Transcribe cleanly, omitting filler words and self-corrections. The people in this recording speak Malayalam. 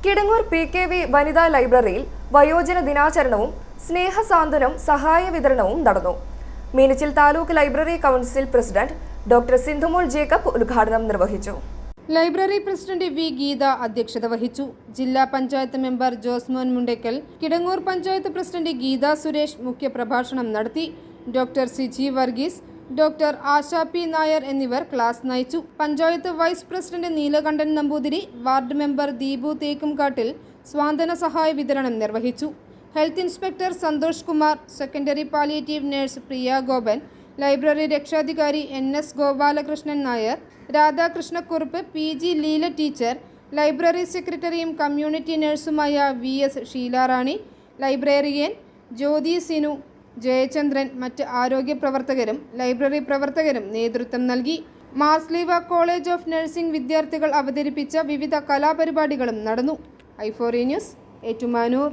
കിടങ്ങൂർ PKV വനിതാ ലൈബ്രറിയിൽ വയോജന ദിനാചരണവും സ്നേഹസാന്ത്വനം സഹായ വിതരണവും നടന്നു. Meenachil taluk library council president doctor Sindhumol Jacob ഉദ്ഘാടനം നിർവഹിച്ചു. ലൈബ്രറി പ്രസിഡന്റ് വി ഗീത അധ്യക്ഷത വഹിച്ചു. ജില്ലാ പഞ്ചായത്ത് മെമ്പർ ജോസ്മോൻ മുണ്ടയ്ക്കൽ, കിടങ്ങൂർ പഞ്ചായത്ത് പ്രസിഡന്റ് ഗീത സുരേഷ് മുഖ്യപ്രഭാഷണം നടത്തി. Doctor Siji Varghese, doctor Asha P Nair എന്നിവർ ക്ലാസ് നയിച്ചു. Panchayat vice president Neelakantan Namboothiri, ward member Deepu Thekkumkattil സ്വാന്തന സഹായ വിതരണം നിർവഹിച്ചു. Health inspector Santhosh Kumar, secondary palliative nurse Priya Gopan, library രക്ഷാധികാരി NS Gopalakrishnan Nair, Radhakrishna Kurup, PG Leela teacher, library സെക്രട്ടറിയും കമ്മ്യൂണിറ്റി നഴ്സുമായ VS ഷീലാറാണി, ലൈബ്രറിയൻ ജ്യോതി സിനു, ജയചന്ദ്രൻ, മറ്റ് ആരോഗ്യ പ്രവർത്തകരും ലൈബ്രറി പ്രവർത്തകരും നേതൃത്വം നൽകി. മാർസ്ലീവ കോളേജ് ഓഫ് നഴ്സിംഗ് വിദ്യാർത്ഥികൾ അവതരിപ്പിച്ച വിവിധ കലാപരിപാടികളും നടന്നു. i4e news, Ettumanoor.